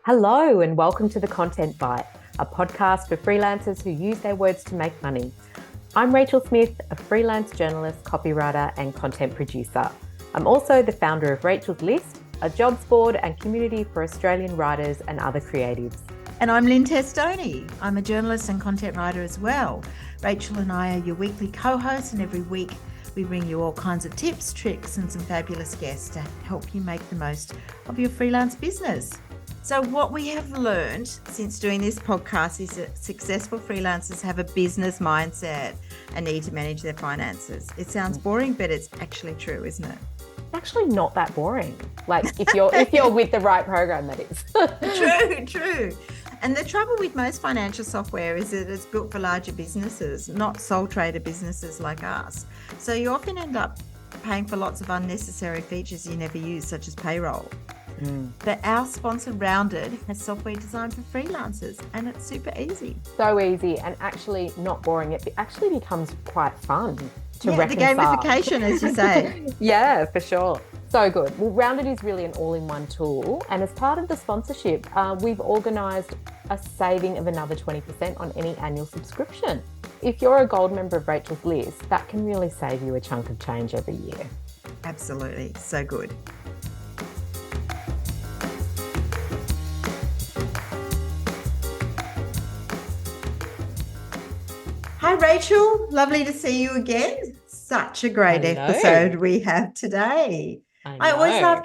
Hello and welcome to The Content Bite, a podcast for freelancers who use their words to make money. I'm Rachel Smith, a freelance journalist, copywriter and content producer. I'm also the founder of Rachel's List, a jobs board and community for Australian writers and other creatives. And I'm Lynne Testoni. I'm a journalist and content writer as well. Rachel and I are your weekly co-hosts, and every week we bring you all kinds of tips, tricks and some fabulous guests to help you make the most of your freelance business. So what we have learned since doing this podcast is that successful freelancers have a business mindset and need to manage their finances. It sounds boring, but it's actually true, isn't it? Actually not that boring. Like if you're with the right program, that is. True. And the trouble with most financial software is that it's built for larger businesses, not sole trader businesses like us. So you often end up paying for lots of unnecessary features you never use, such as payroll. But our sponsor Rounded has software designed for freelancers, and it's super easy. So easy and actually not boring. It actually becomes quite fun to reconcile. The gamification, as you say. Yeah, for sure. So good. Well, Rounded is really an all-in-one tool. And as part of the sponsorship, we've organised a saving of another 20% on any annual subscription. If you're a gold member of Rachel's List, that can really save you a chunk of change every year. Absolutely. So good. Hi, Rachel. Lovely to see you again. Such a great episode we have today. I always love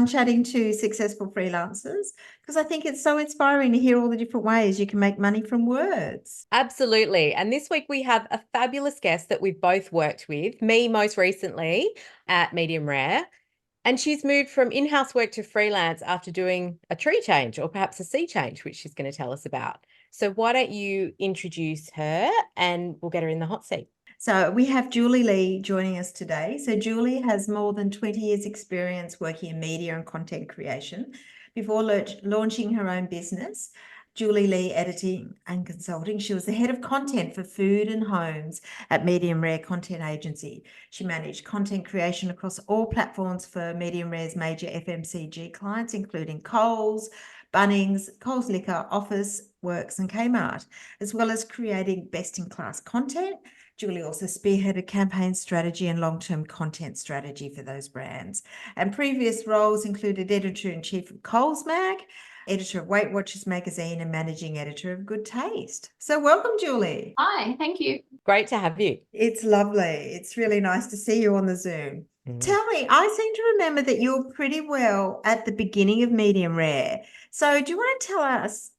chatting to successful freelancers because I think it's so inspiring to hear all the different ways you can make money from words. Absolutely. And this week we have a fabulous guest that we've both worked with, me most recently at Medium Rare. And she's moved from in-house work to freelance after doing a tree change or perhaps a sea change, which she's going to tell us about. So why don't you introduce her and we'll get her in the hot seat. So we have Julie Lee joining us today. So Julie has more than 20 years experience working in media and content creation. Before launching her own business, Julie Lee Editing and Consulting, she was the head of content for food and homes at Medium Rare Content Agency. She managed content creation across all platforms for Medium Rare's major FMCG clients, including Coles, Bunnings, Coles Liquor, Office Works and Kmart, as well as creating best-in-class content. Julie also spearheaded campaign strategy and long-term content strategy for those brands. And previous roles included editor-in-chief of Coles Mag, editor of Weight Watchers magazine and managing editor of Good Taste. So welcome, Julie. Hi, thank you. Great to have you. It's lovely. It's really nice to see you on the Zoom. Tell me, I seem to remember that you were pretty well at the beginning of Medium Rare. So do you want to tell us,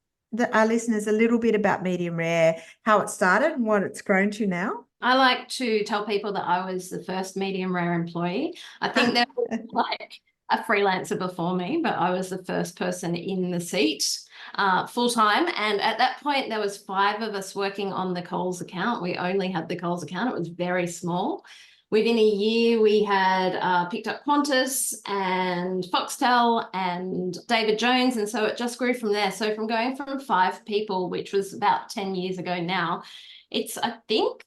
our listeners, a little bit about Medium Rare, how it started and what it's grown to now? I like to tell people that I was the first Medium Rare employee. I think there was like a freelancer before me, but I was the first person in the seat full time. And at that point, there was 5 of us working on the Coles account. We only had the Coles account. It was very small. Within a year, we had picked up Qantas and Foxtel and David Jones. And so it just grew from there. So from going from 5 people, which was about 10 years ago now, it's, I think,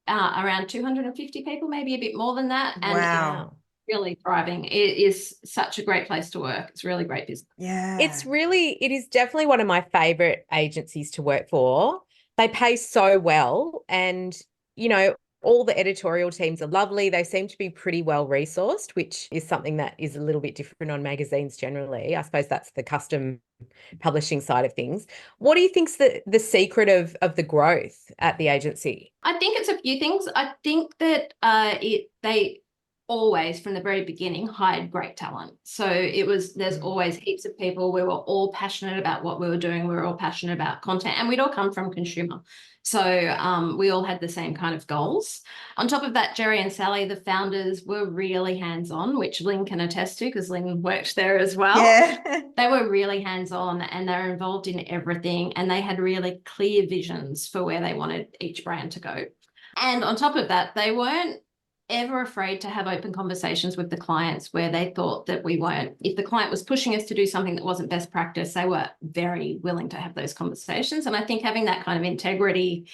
around 250 people, maybe a bit more than that. And wow. Really thriving. It is such a great place to work. It's really great business. Yeah. It is definitely one of my favorite agencies to work for. They pay so well and, you know, all the editorial teams are lovely. They seem to be pretty well resourced, which is something that is a little bit different on magazines generally. I suppose that's the custom publishing side of things. What do you think's the secret of the growth at the agency? I think it's a few things. I think that they always, from the very beginning, hired great talent. So there's always heaps of people. We were all passionate about what we were doing. We were all passionate about content, and we'd all come from consumer. So we all had the same kind of goals. On top of that, Jerry and Sally, the founders, were really hands-on, which Lynne can attest to because Lynne worked there as well. Yeah. They were really hands-on and they're involved in everything, and they had really clear visions for where they wanted each brand to go. And on top of that, they weren't ever afraid to have open conversations with the clients where they thought that we weren't. If the client was pushing us to do something that wasn't best practice, they were very willing to have those conversations. And I think having that kind of integrity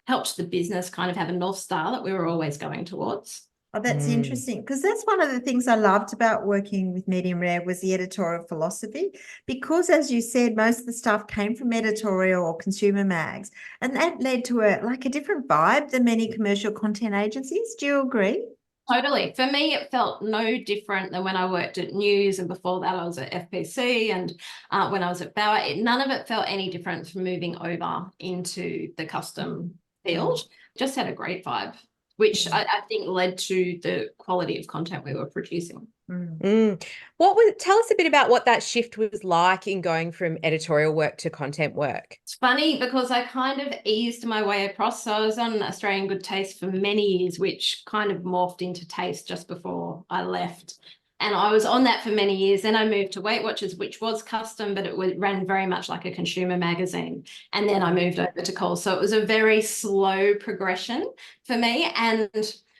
helped the business kind of have a North Star that we were always going towards. Oh, that's interesting, because that's one of the things I loved about working with Medium Rare was the editorial philosophy, because as you said, most of the stuff came from editorial or consumer mags, and that led to a different vibe than many commercial content agencies. Do you agree? Totally. For me, it felt no different than when I worked at News, and before that I was at FPC, and when I was at Bauer. None of it felt any different from moving over into the custom field. Just had a great vibe, which I think led to the quality of content we were producing. Tell us a bit about what that shift was like in going from editorial work to content work. It's funny because I kind of eased my way across. So I was on Australian Good Taste for many years, which kind of morphed into Taste just before I left. And I was on that for many years. Then I moved to Weight Watchers, which was custom, but it ran very much like a consumer magazine. And then I moved over to Coles. So it was a very slow progression for me. And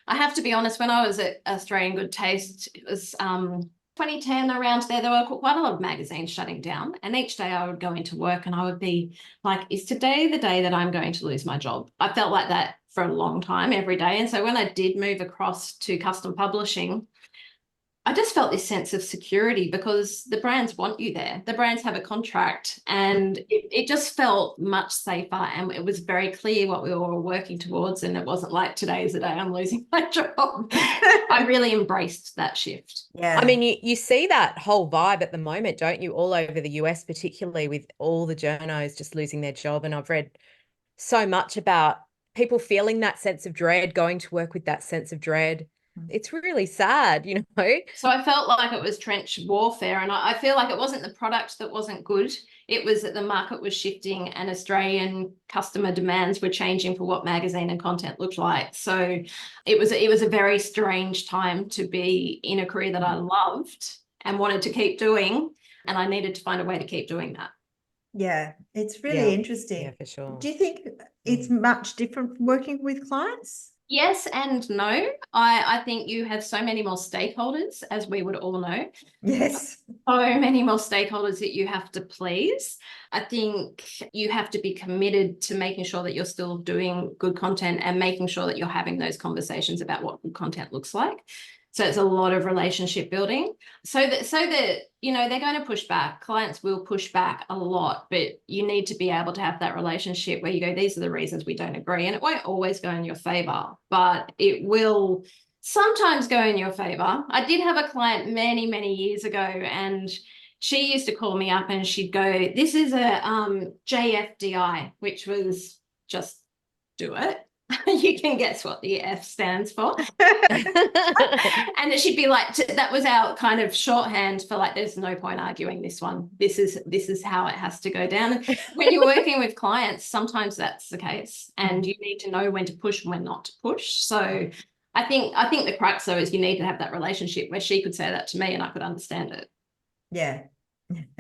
I have to be honest, when I was at Australian Good Taste, it was 2010, around there were quite a lot of magazines shutting down. And each day I would go into work and I would be like, is today the day that I'm going to lose my job? I felt like that for a long time, every day. And so when I did move across to custom publishing, I just felt this sense of security because the brands want you there. The brands have a contract, and it just felt much safer, and it was very clear what we were working towards, and it wasn't like today's the day I'm losing my job. I really embraced that shift. Yeah. I mean, you see that whole vibe at the moment, don't you? All over the US, particularly with all the journos just losing their job. And I've read so much about people feeling that sense of dread, going to work with that sense of dread. It's really sad, you know. So I felt like it was trench warfare, and I feel like it wasn't the product that wasn't good. It was that the market was shifting and Australian customer demands were changing for what magazine and content looked like. So it was a very strange time to be in a career that I loved and wanted to keep doing, and I needed to find a way to keep doing that. Yeah, it's really interesting. Yeah, for sure. Do you think it's much different from working with clients? Yes and no. I think you have so many more stakeholders, as we would all know. Yes. So many more stakeholders that you have to please. I think you have to be committed to making sure that you're still doing good content and making sure that you're having those conversations about what good content looks like. So it's a lot of relationship building. So that you know, they're going to push back. Clients will push back a lot, but you need to be able to have that relationship where you go, these are the reasons we don't agree. And it won't always go in your favor, but it will sometimes go in your favor. I did have a client many, many years ago, and she used to call me up and she'd go, this is a JFDI, which was just do it. You can guess what the F stands for. And she'd be like, that was our kind of shorthand for like, there's no point arguing this one. This is how it has to go down. And when you're working with clients, sometimes that's the case, and you need to know when to push and when not to push. So I think the crux though is you need to have that relationship where she could say that to me and I could understand it. Yeah.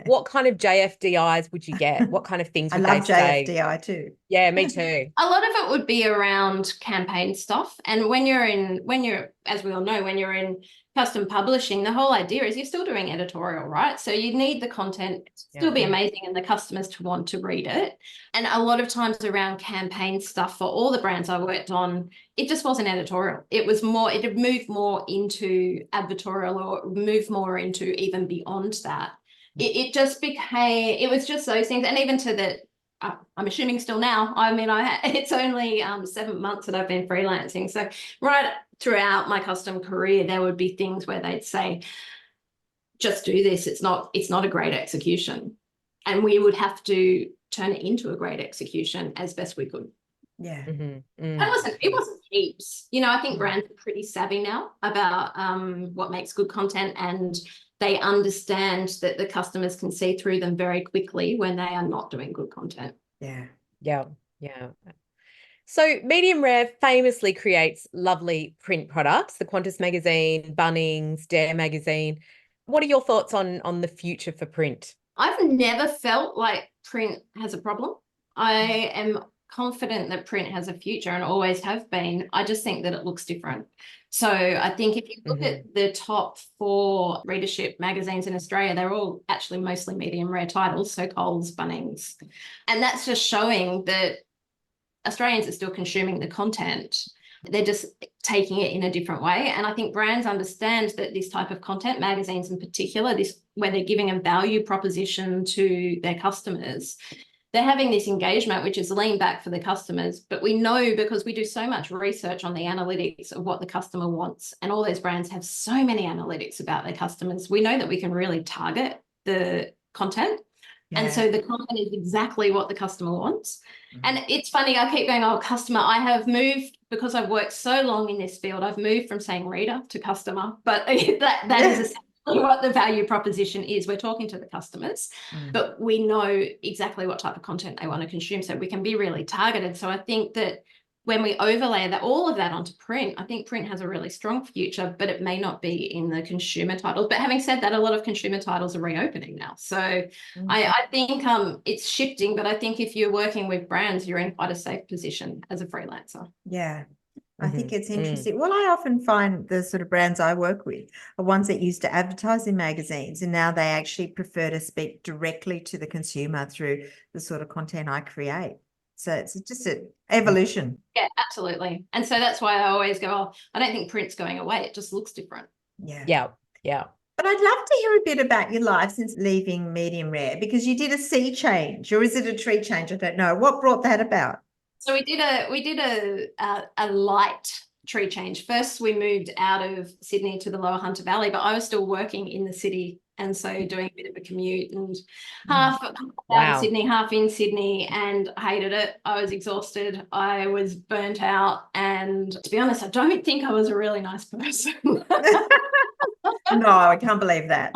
What kind of JFDIs would you get? What kind of things would I love they say? JFDI too. Yeah, me too. A lot of it would be around campaign stuff. And when you're, as we all know, when you're in custom publishing, the whole idea is you're still doing editorial, right? So you need the content to still be amazing and the customers to want to read it. And a lot of times around campaign stuff for all the brands I worked on, it just wasn't editorial. It was more, it had moved more into advertorial or moved more into even beyond that. It just became, it was just those things. And even to the, I'm assuming still now, I mean, it's only 7 months that I've been freelancing. So right throughout my custom career, there would be things where they'd say, just do this. It's not a great execution. And we would have to turn it into a great execution as best we could. Yeah. It wasn't heaps. You know, I think brands are pretty savvy now about what makes good content, and they understand that the customers can see through them very quickly when they are not doing good content. Yeah. So Medium Rare famously creates lovely print products, the Qantas magazine, Bunnings, Dare magazine. What are your thoughts on the future for print? I've never felt like print has a problem. I am confident that print has a future and always have been. I just think that it looks different. So I think if you look at the top 4 readership magazines in Australia, they're all actually mostly medium rare titles, so Coles, Bunnings. And that's just showing that Australians are still consuming the content. They're just taking it in a different way. And I think brands understand that this type of content, magazines in particular, this where they're giving a value proposition to their customers, they're having this engagement, which is lean back for the customers. But we know, because we do so much research on the analytics of what the customer wants, and all those brands have so many analytics about their customers, we know that we can really target the content. Yeah. And so the content is exactly what the customer wants. And it's funny, I keep going, oh, customer, I have moved, because I've worked so long in this field, I've moved from saying reader to customer, but that is essentially what the value proposition is. We're talking to the customers, but we know exactly what type of content they want to consume, so we can be really targeted. So I think that when we overlay that, all of that onto print, I think print has a really strong future, but it may not be in the consumer titles. But having said that, a lot of consumer titles are reopening now. So I think it's shifting, but I think if you're working with brands, you're in quite a safe position as a freelancer. Yeah. I think it's interesting. Well, I often find the sort of brands I work with are ones that used to advertise in magazines, and now they actually prefer to speak directly to the consumer through the sort of content I create. So it's just an evolution. Yeah, absolutely. And so that's why I always go, oh, I don't think print's going away. It just looks different. Yeah. Yeah. Yeah. But I'd love to hear a bit about your life since leaving Medium Rare, because you did a sea change, or is it a tree change? I don't know. What brought that about? So we did a light tree change. First, we moved out of Sydney to the Lower Hunter Valley, but I was still working in the city, and so doing a bit of a commute, and half out of Sydney, half in Sydney, and I hated it. I was exhausted. I was burnt out, and to be honest, I don't think I was a really nice person. No, I can't believe that.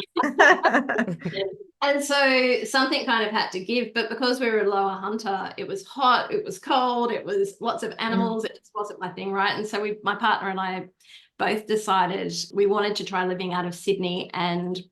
And so something kind of had to give, but because we were a Lower Hunter, it was hot, it was cold, it was lots of animals, it just wasn't my thing, right? And so my partner and I both decided we wanted to try living out of Sydney,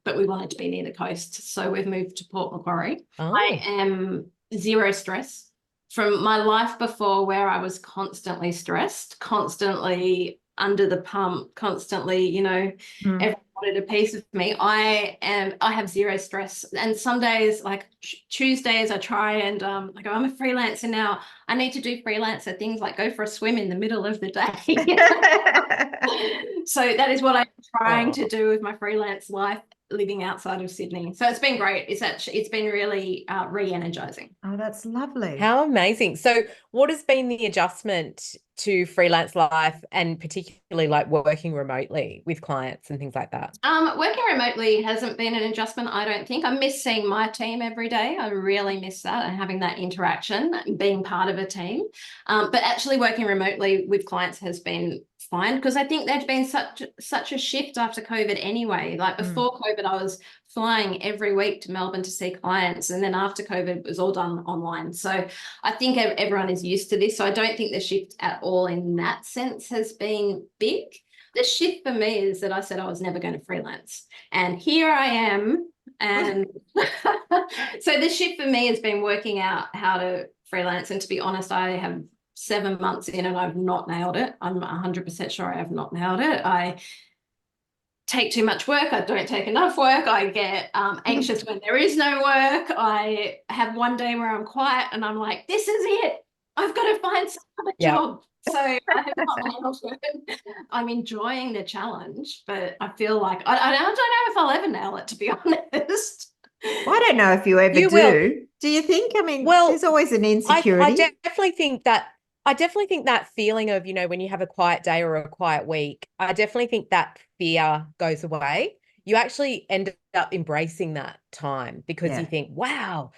but we wanted to be near the coast. So we've moved to Port Macquarie. I am zero stress. From my life before, where I was constantly stressed, constantly under the pump, constantly, everyone wanted a piece of me. I have zero stress. And some days, like Tuesdays, I try and I go, I'm a freelancer now. I need to do freelancer things like go for a swim in the middle of the day. So that is what I'm trying to do with my freelance life, living outside of Sydney. So it's been great. It's been really re-energizing. Oh, that's lovely. How amazing. So what has been the adjustment to freelance life, and particularly like working remotely with clients and things like that? Working remotely hasn't been an adjustment, I don't think. I miss seeing my team every day. I really miss that, and having that interaction and being part of a team. But actually working remotely with clients has been fine, because I think there's been such a shift after COVID anyway. Like before COVID, I was flying every week to Melbourne to see clients, and then after COVID, it was all done online. So I think everyone is used to this. So I don't think the shift at all in that sense has been big. The shift for me is that I said I was never going to freelance, and here I am. And so the shift for me has been working out how to freelance. And to be honest, I have 7 months in and I've not nailed it. I'm 100% sure I have not nailed it. I take too much work. I don't take enough work. I get anxious when there is no work. I have one day where I'm quiet and I'm like, this is it. I've got to find some other job. So I have not nailed it. I'm enjoying the challenge, but I feel like I don't know if I'll ever nail it, to be honest. I don't know if you ever do. Will. Do you think? I mean, there's always an insecurity. I definitely think that feeling of, when you have a quiet day or a quiet week, I definitely think that fear goes away. You actually end up embracing that time, because you think, wow,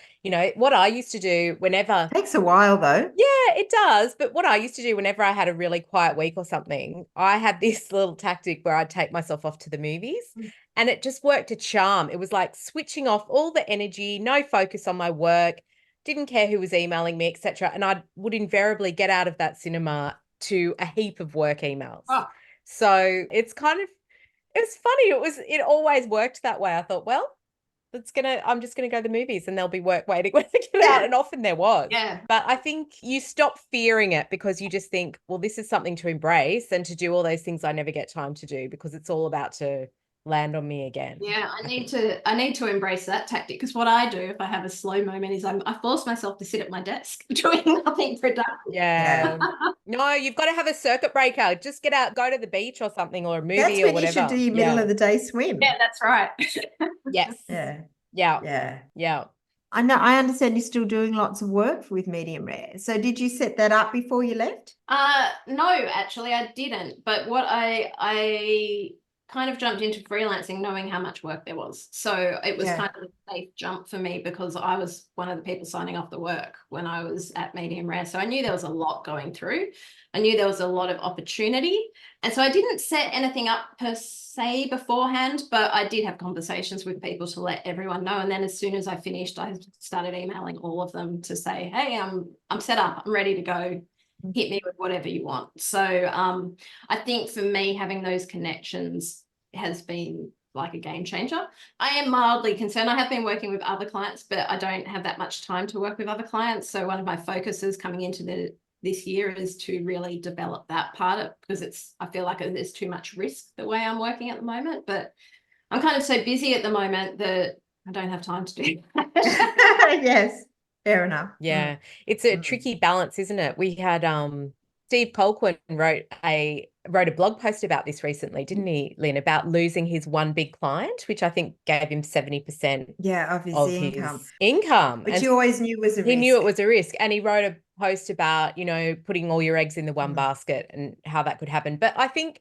what I used to do whenever. It takes a while though. Yeah, it does. But what I used to do whenever I had a really quiet week or something, I had this little tactic where I'd take myself off to the movies, and it just worked a charm. It was like switching off all the energy, no focus on my work, didn't care who was emailing me, etc. And I would invariably get out of that cinema to a heap of work emails. Oh. So it's funny. It always worked that way. I thought, well, I'm just gonna go to the movies and there'll be work waiting when I get out. And often there was. Yeah. But I think you stop fearing it, because you just think, well, this is something to embrace and to do all those things I never get time to do, because it's all about to land on me again. Yeah, I need to embrace that tactic, because what I do if I have a slow moment is I force myself to sit at my desk doing nothing productive. Yeah. No, you've got to have a circuit breaker. Just get out, go to the beach or something, or a movie That's or when whatever. you should do your middle of the day swim. Yeah, that's right. Yes. Yeah. Yeah. Yeah. Yeah. I know. I understand you're still doing lots of work with medium rare. So did you set that up before you left? No, actually I didn't. But what I kind of jumped into freelancing knowing how much work there was. So it was kind of a safe jump for me, because I was one of the people signing off the work when I was at medium rare. So I knew there was a lot going through. I knew there was a lot of opportunity. And so I didn't set anything up per se beforehand, but I did have conversations with people to let everyone know. And then as soon as I finished, I started emailing all of them to say, hey, I'm set up, I'm ready to go. Hit me with whatever you want. So I think for me, having those connections has been like a game changer. I am mildly concerned. I have been working with other clients, but I don't have that much time to work with other clients. So one of my focuses coming into this year is to really develop that part of, because I feel like there's too much risk the way I'm working at the moment, but I'm kind of so busy at the moment that I don't have time to do that. Yes. Fair enough. Yeah. It's a tricky balance, isn't it? We had Steve Colquhoun wrote a blog post about this recently, didn't he, Lynn, about losing his one big client, which I think gave him 70% of his income. Which and you always knew was a risk. He knew it was a risk. And he wrote a post about, putting all your eggs in the one basket and how that could happen. But I think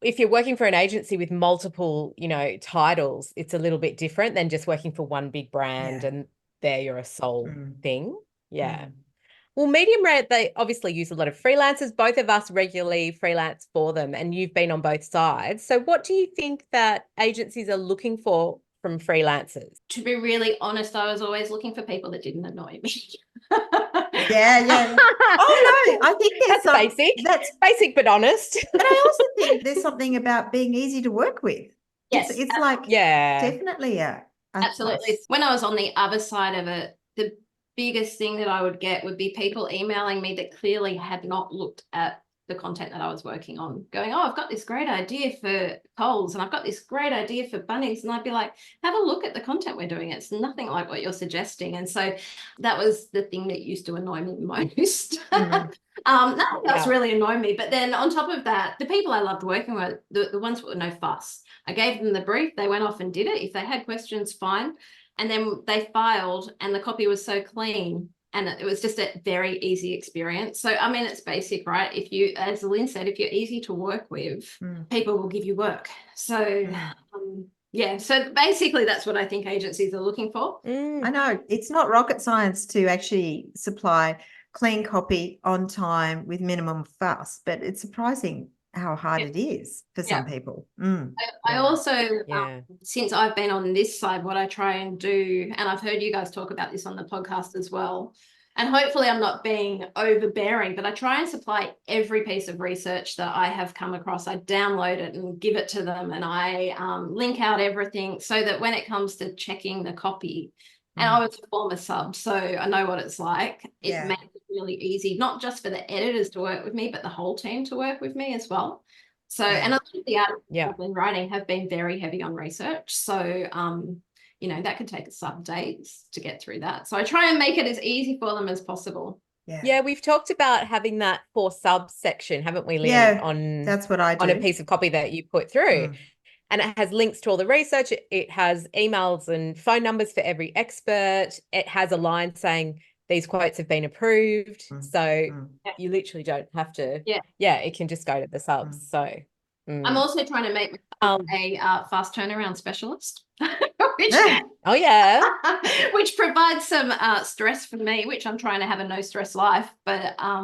if you're working for an agency with multiple, titles, it's a little bit different than just working for one big brand and there you're a sole thing. Yeah. Well, medium rare, they obviously use a lot of freelancers. Both of us regularly freelance for them, and you've been on both sides. So what do you think that agencies are looking for from freelancers? To be really honest, I was always looking for people that didn't annoy me. Yeah. Oh, no, I think there's basic. That's basic but honest. But I also think there's something about being easy to work with. Yes. It's like, definitely absolutely. Plus. When I was on the other side of it, the biggest thing that I would get would be people emailing me that clearly had not looked at the content that I was working on, going, oh, I've got this great idea for Coles and I've got this great idea for Bunnings. And I'd be like, have a look at the content we're doing. It's nothing like what you're suggesting. And so that was the thing that used to annoy me most. Nothing else really annoyed me. But then on top of that, the people I loved working with, the ones that were no fuss, I gave them the brief, they went off and did it. If they had questions, fine. And then they filed and the copy was so clean and it was just a very easy experience. So, I mean, it's basic, right? If you, as Lynn said, if you're easy to work with, people will give you work. So, so basically that's what I think agencies are looking for. I know it's not rocket science to actually supply clean copy on time with minimum fuss, but it's surprising how hard it is for some people. I also, since I've been on this side, what I try and do, and I've heard you guys talk about this on the podcast as well, and hopefully I'm not being overbearing, but I try and supply every piece of research that I have come across. I download it and give it to them, and I link out everything so that when it comes to checking the copy, and I was a former sub, so I know what it's like. It makes it really easy, not just for the editors to work with me, but the whole team to work with me as well. So, and a lot of the articles I've been writing have been very heavy on research. So, that could take a sub days to get through that. So I try and make it as easy for them as possible. Yeah, we've talked about having that for sub section, haven't we, Lynn? That's what I do. On a piece of copy that you put through. And it has links to all the research. It has emails and phone numbers for every expert. It has a line saying these quotes have been approved. So you literally don't have to. It can just go to the subs. So I'm also trying to make a fast turnaround specialist, which, which provides some stress for me, which I'm trying to have a no stress life. But, I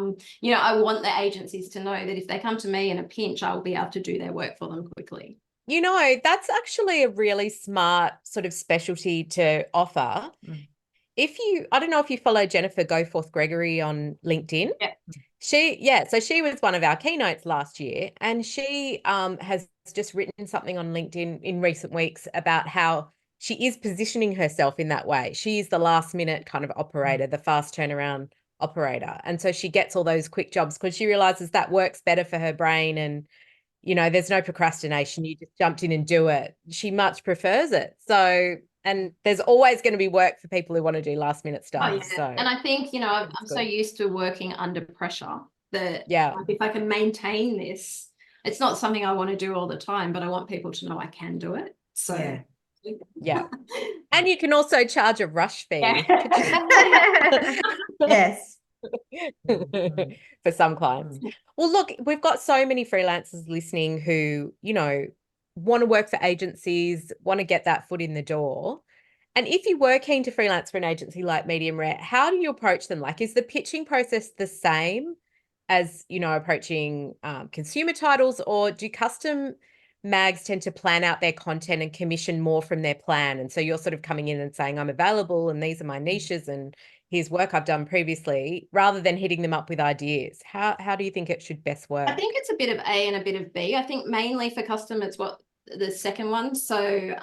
want the agencies to know that if they come to me in a pinch, I'll be able to do their work for them quickly. That's actually a really smart sort of specialty to offer. I don't know if you follow Jennifer Goforth Gregory on LinkedIn. So she was one of our keynotes last year, and she has just written something on LinkedIn in recent weeks about how she is positioning herself in that way. She is the last minute kind of operator, the fast turnaround operator. And so she gets all those quick jobs because she realizes that works better for her brain and you know, there's no procrastination. You just jumped in and do it. She much prefers it. So, and there's always going to be work for people who want to do last minute stuff. Oh, yeah. So, and I think, you know, I'm that's so good. used to working under pressure that Yeah. like, if I can maintain this, it's not something I want to do all the time, but I want people to know I can do it. So Yeah. Yeah. And you can also charge a rush fee. Yeah. Yes. For some clients. Well, look, we've got so many freelancers listening who, you know, want to work for agencies, want to get that foot in the door. And if you were keen to freelance for an agency like Medium Rare, how do you approach them? Like, is the pitching process the same as, you know, approaching consumer titles, or do custom mags tend to plan out their content and commission more from their plan? And so you're sort of coming in and saying, I'm available and these are my niches and here's work I've done previously, rather than hitting them up with ideas. How do you think it should best work? I think it's a bit of A and a bit of B. I think mainly for custom, it's what the second one. So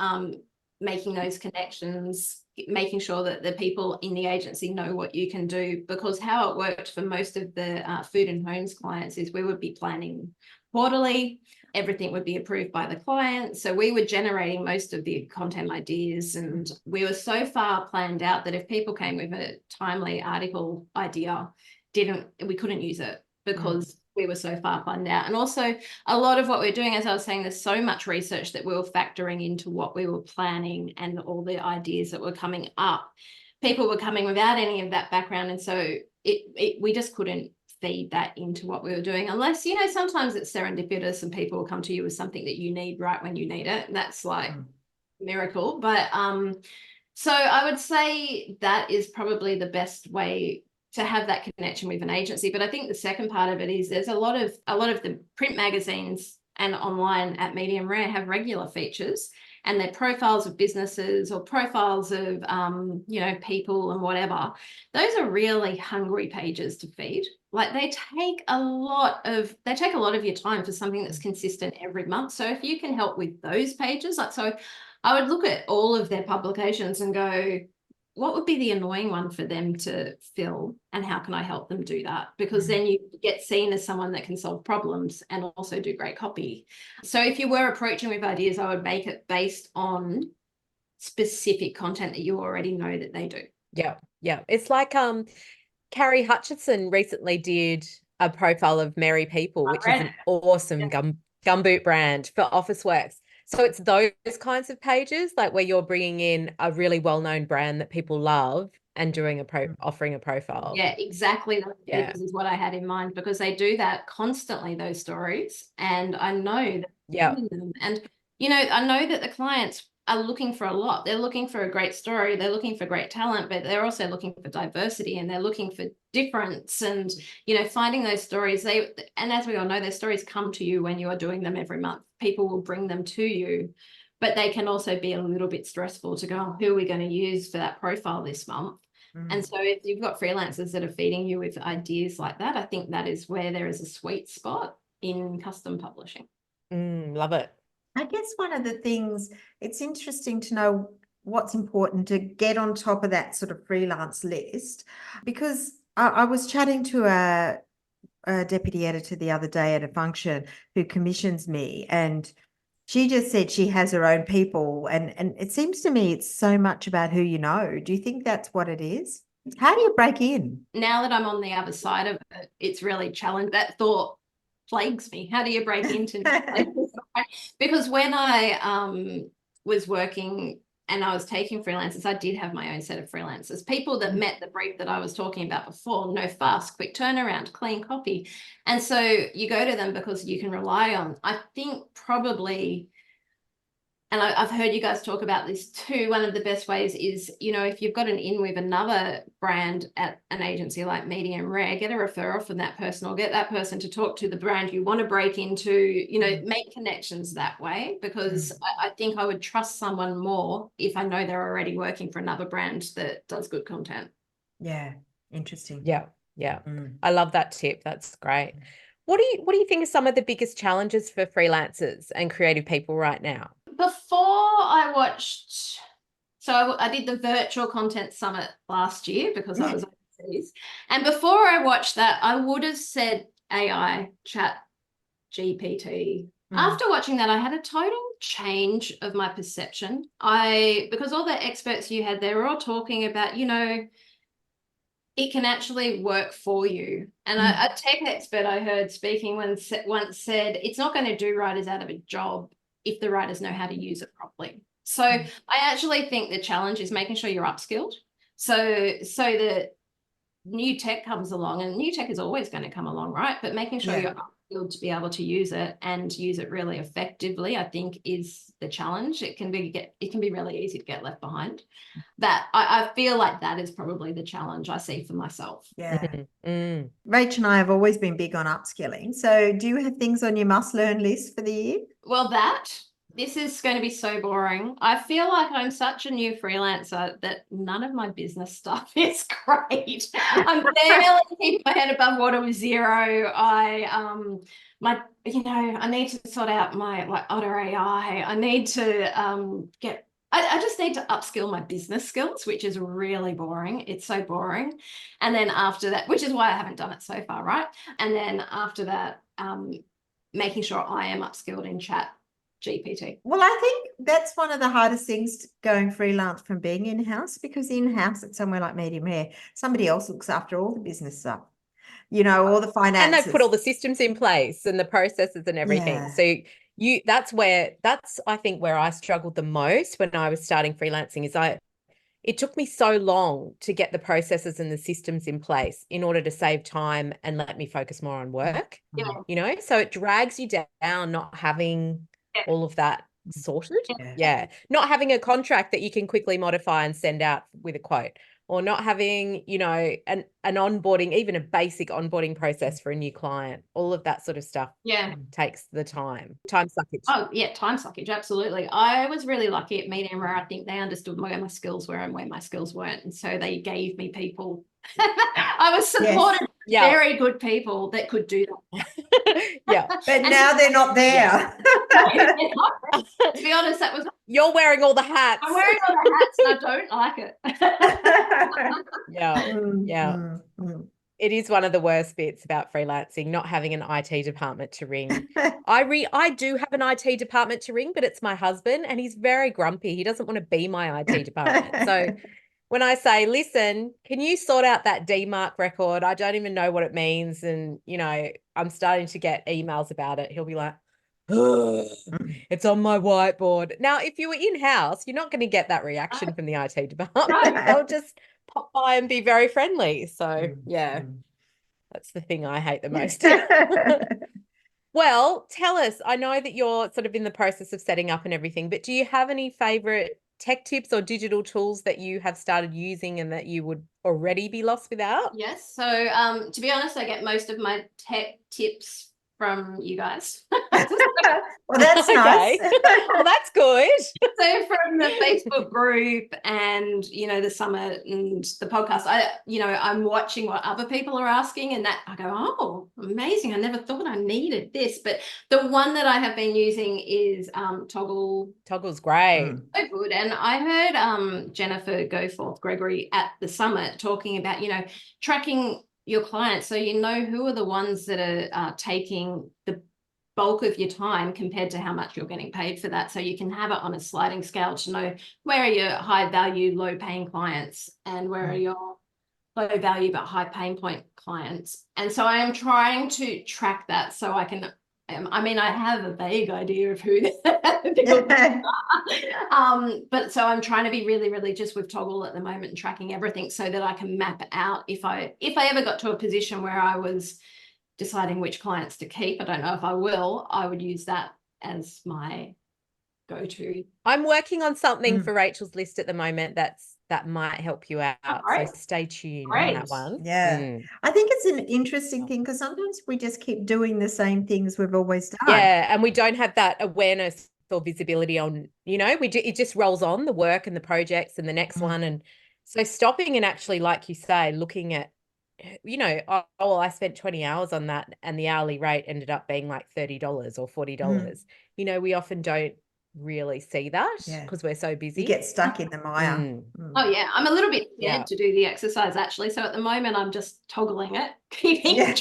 making those connections, making sure that the people in the agency know what you can do, because how it worked for most of the food and homes clients is we would be planning quarterly, everything would be approved by the client. So we were generating most of the content ideas, and we were so far planned out that if people came with a timely article idea, we couldn't use it because we were so far planned out. And also a lot of what we're doing, as I was saying, there's so much research that we were factoring into what we were planning and all the ideas that were coming up. People were coming without any of that background. And so we just couldn't feed that into what we were doing, unless, you know, sometimes it's serendipitous and people will come to you with something that you need right when you need it. And that's like a miracle. But so I would say that is probably the best way to have that connection with an agency. But I think the second part of it is there's a lot of the print magazines and online at Medium Rare have regular features, and their profiles of businesses or profiles of you know, people and whatever. Those are really hungry pages to feed. Like they take a lot of your time for something that's consistent every month. So if you can help with those pages, like, so I would look at all of their publications and go, what would be the annoying one for them to fill, and how can I help them do that? Because then you get seen as someone that can solve problems and also do great copy. So if you were approaching with ideas, I would make it based on specific content that you already know that they do. Yeah. It's like Carrie Hutchinson recently did a profile of Merry People, which is an awesome gumboot brand for Officeworks. So it's those kinds of pages, like where you're bringing in a really well-known brand that people love and doing offering a profile. Yeah, exactly. Those pages is what I had in mind, because they do that constantly, those stories. And I know that them. And, you know, I know that the clients are looking for a lot. They're looking for a great story. They're looking for great talent, but they're also looking for diversity, and they're looking for difference, and, you know, finding those stories. And as we all know, those stories come to you when you are doing them every month. People will bring them to you, but they can also be a little bit stressful to go, oh, who are we going to use for that profile this month? And so if you've got freelancers that are feeding you with ideas like that, I think that is where there is a sweet spot in custom publishing. Love it. I guess one of the things, it's interesting to know what's important to get on top of that sort of freelance list, because I was chatting to a deputy editor the other day at a function who commissions me, and she just said she has her own people, and it seems to me it's so much about who you know. Do you think that's what it is? How do you break in? Now that I'm on the other side of it, it's really challenging. That thought plagues me. How do you break into because when I was working and I was taking freelancers, I did have my own set of freelancers, people that met the brief that I was talking about before. No fuss, quick turnaround, clean copy. And so you go to them because you can rely on, I think probably, and I've heard you guys talk about this too, one of the best ways is, you know, if you've got an in with another brand at an agency like Medium Rare, get a referral from that person, or get that person to talk to the brand you want to break into, you know, make connections that way, because I think I would trust someone more if I know they're already working for another brand that does good content. Yeah, interesting. Yeah. I love that tip. That's great. What do you think are some of the biggest challenges for freelancers and creative people right now? Before I watched, so I did the virtual content summit last year because I was overseas. And before I watched that, I would have said AI, chat GPT, After watching that, I had a total change of my perception. Because all the experts you had, they were all talking about, it can actually work for you. And a tech expert I heard speaking once said, it's not going to do writers out of a job if the writers know how to use it properly. So I actually think the challenge is making sure you're upskilled. So that new tech comes along, and new tech is always going to come along, right? But making sure you're upskilled to be able to use it and use it really effectively, I think, is the challenge. It can be really easy to get left behind. That I feel like that is probably the challenge I see for myself. Yeah. Rach and I have always been big on upskilling. So do you have things on your must-learn list for the year? Well, this is going to be so boring. I feel like I'm such a new freelancer that none of my business stuff is great. I'm barely keeping my head above water with zero. I need to sort out my Otter AI. I need to I just need to upskill my business skills, which is really boring. It's so boring. And then after that, which is why I haven't done it so far, right? And then after that, making sure I am upskilled in chat GPT. Well, I think that's one of the hardest things going freelance from being in-house, because in-house at somewhere like Medium Rare, somebody else looks after all the business stuff, all the finances. And they've put all the systems in place and the processes and everything. Yeah. So that's I think where I struggled the most when I was starting freelancing is it took me so long to get the processes and the systems in place in order to save time and let me focus more on work. Yeah. So it drags you down not having all of that sorted. Yeah. Not having a contract that you can quickly modify and send out with a quote, or not having, an onboarding, even a basic onboarding process for a new client. All of that sort of stuff takes the time suckage. Oh yeah, time suckage, absolutely. I was really lucky at Medium Rare. I think they understood where my skills were and where my skills weren't, and so they gave me people. I was supported with very good people that could do that. But now they're not there. To be honest, that was. You're wearing all the hats. I'm wearing all the hats and I don't like it. It is one of the worst bits about freelancing, not having an IT department to ring. I do have an IT department to ring, but it's my husband and he's very grumpy. He doesn't want to be my IT department. So when I say, listen, can you sort out that DMARC record? I don't even know what it means. And, I'm starting to get emails about it. He'll be like, it's on my whiteboard. Now, if you were in-house, you're not going to get that reaction from the IT department. They'll just pop by and be very friendly. So, that's the thing I hate the most. Well, tell us, I know that you're sort of in the process of setting up and everything, but do you have any favorite tech tips or digital tools that you have started using and that you would already be lost without? Yes. So to be honest, I get most of my tech tips from you guys. Well, that's nice. Well, that's good. So from the Facebook group and, the summit and the podcast, I'm watching what other people are asking and that I go, oh, amazing. I never thought I needed this. But the one that I have been using is Toggle. Toggle's great. So good. And I heard Jennifer Goforth Gregory at the summit talking about, tracking your clients so who are the ones that are taking the bulk of your time compared to how much you're getting paid for that, so you can have it on a sliding scale to know where are your high value low paying clients and where are your low value but high pain point clients. And so I am trying to track that so I can I have a vague idea of who but so I'm trying to be really religious with Toggle at the moment and tracking everything so that I can map out if I ever got to a position where I was deciding which clients to keep. I don't know if I will. I would use that as my go-to. I'm working on something for Rachel's list at the moment that might help you out. So stay tuned on that one. Yeah. I think it's an interesting thing because sometimes we just keep doing the same things we've always done. Yeah, and we don't have that awareness or visibility on, it just rolls on the work and the projects and the next one. And so stopping and actually, like you say, looking at, I spent 20 hours on that and the hourly rate ended up being like $30 or $40. We often don't really see that Yeah. because we're so busy. You get stuck in the mire. Mm. Oh yeah, I'm a little bit scared Yeah. to do the exercise actually. So at the moment I'm just toggling it, keeping Yeah.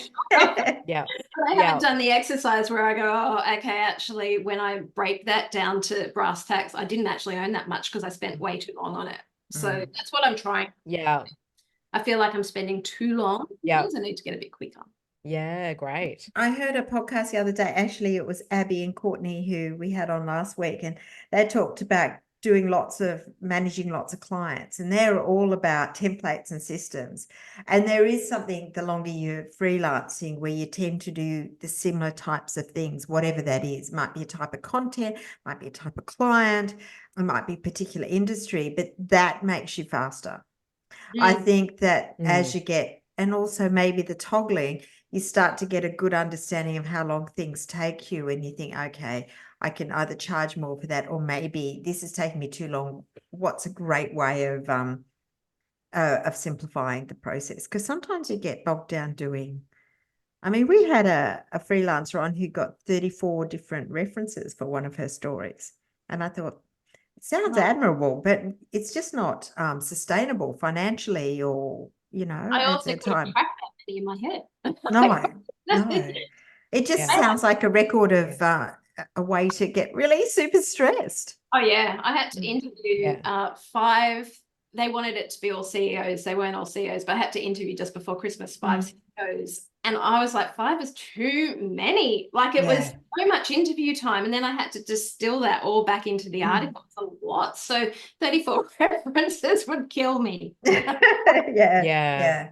Yeah. I Yeah. haven't done the exercise where I go, oh, okay, actually, when I break that down to brass tacks, I didn't actually earn that much because I spent way too long on it. So that's what I'm trying. Yeah. I feel like I'm spending too long on Yeah. things. I need to get a bit quicker. Yeah, great. I heard a podcast the other day. Actually, it was Abby and Courtney who we had on last week, and they talked about managing lots of clients, and they're all about templates and systems. And there is something, the longer you're freelancing, where you tend to do the similar types of things, whatever that is. Might be a type of content, might be a type of client, it might be a particular industry, but that makes you faster. I think that as you get, and also maybe the toggling, you start to get a good understanding of how long things take you, and you think, okay, I can either charge more for that, or maybe this is taking me too long. What's a great way of simplifying the process? Because sometimes you get bogged down doing. I mean, we had a freelancer on who got 34 different references for one of her stories, and I thought, it sounds admirable, but it's just not sustainable financially, or I at also the couldn't time. crack that many in my head. No. It just Yeah. sounds like a record of a way to get really super stressed. Oh yeah, I had to interview Yeah. 5. They wanted it to be all CEOs. They weren't all CEOs, but I had to interview just before Christmas 5 CEOs. And I was like, 5 is too many. Like it was so much interview time. And then I had to distill that all back into the article. What? So 34 references would kill me. Yeah.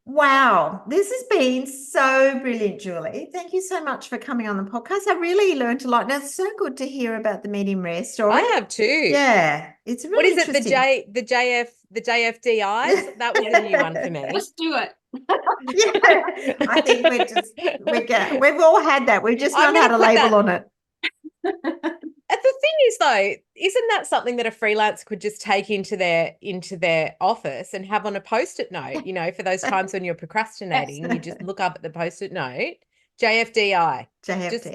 Wow, this has been so brilliant, Julie. Thank you so much for coming on the podcast. I really learned a lot, and it's so good to hear about the Medium Rare story. I have too. Yeah, it's really What is it? interesting. The JFDIs? That was a new one for me. Let's do it. Yeah, I think we've all had that. We've just not had a label on it. And the thing is, though, isn't that something that a freelancer could just take into their office and have on a Post-it note? For those times when you're procrastinating, you just look up at the Post-it note, JFDI. JFDI. Just, Just do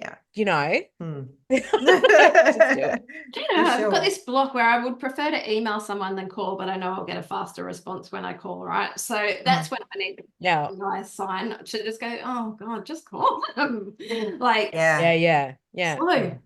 it. I've got this block where I would prefer to email someone than call, but I know I'll get a faster response when I call, right? So that's when I need a nice sign to just go, oh God, just call them. Like, yeah. slow.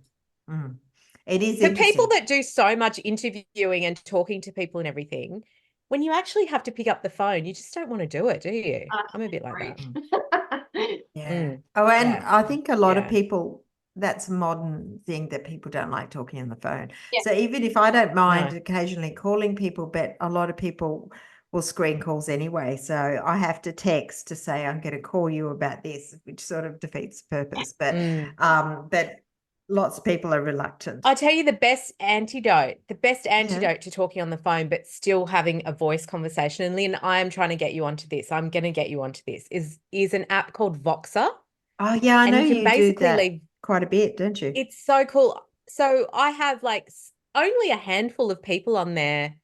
It is for people that do so much interviewing and talking to people and everything, when you actually have to pick up the phone, you just don't want to do it, do you? I'm a bit like that. Oh, and I think a lot of people, that's a modern thing, that people don't like talking on the phone. So even if I don't mind occasionally calling people, but a lot of people will screen calls anyway. So I have to text to say I'm going to call you about this, which sort of defeats the purpose. But lots of people are reluctant. I tell you, the best antidote to talking on the phone, but still having a voice conversation. And Lynn, I am trying to get you onto this. I'm going to get you onto this. Is an app called Voxer. Oh yeah, I know you do that leave quite a bit, don't you? It's so cool. So I have like only a handful of people on there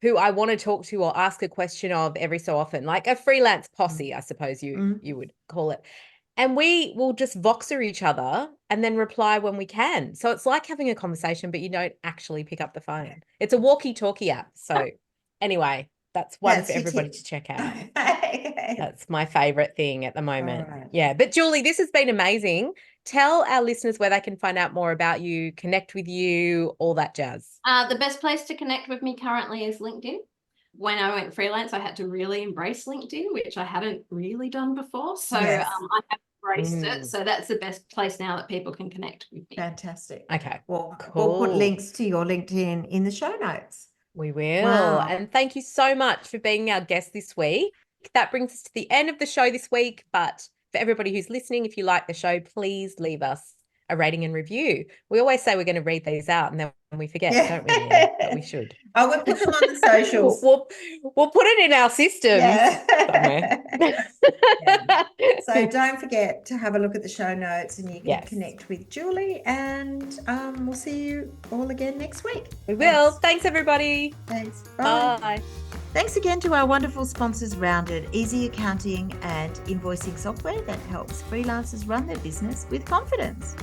who I want to talk to or ask a question of every so often, like a freelance posse, I suppose you would call it. And we will just Voxer each other and then reply when we can. So it's like having a conversation, but you don't actually pick up the phone. It's a walkie-talkie app. So anyway, that's one for everybody to check out. That's my favorite thing at the moment. Right. Yeah. But Julie, this has been amazing. Tell our listeners where they can find out more about you, connect with you, all that jazz. The best place to connect with me currently is LinkedIn. When I went freelance, I had to really embrace LinkedIn, which I hadn't really done before. So I have embraced it. So that's the best place now that people can connect with me. Fantastic. Okay. Well, cool. We'll put links to your LinkedIn in the show notes. We will. Wow. And thank you so much for being our guest this week. That brings us to the end of the show this week. But for everybody who's listening, if you like the show, please leave us a rating and review. We always say we're going to read these out and then we forget, don't we? Lynn? But we should. Oh, we'll put them on the socials. we'll put it in our systems somewhere. So don't forget to have a look at the show notes, and you can connect with Julie, and we'll see you all again next week. We will. Thanks everybody. Thanks. Bye. Bye. Thanks again to our wonderful sponsors, Rounded, easy accounting and invoicing software that helps freelancers run their business with confidence.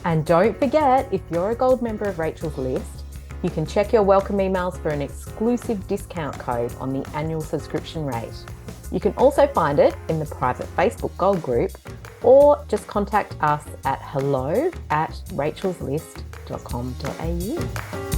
And don't forget, if you're a gold member of Rachel's List, you can check your welcome emails for an exclusive discount code on the annual subscription rate. You can also find it in the private Facebook Gold group, or just contact us at hello@rachelslist.com.au.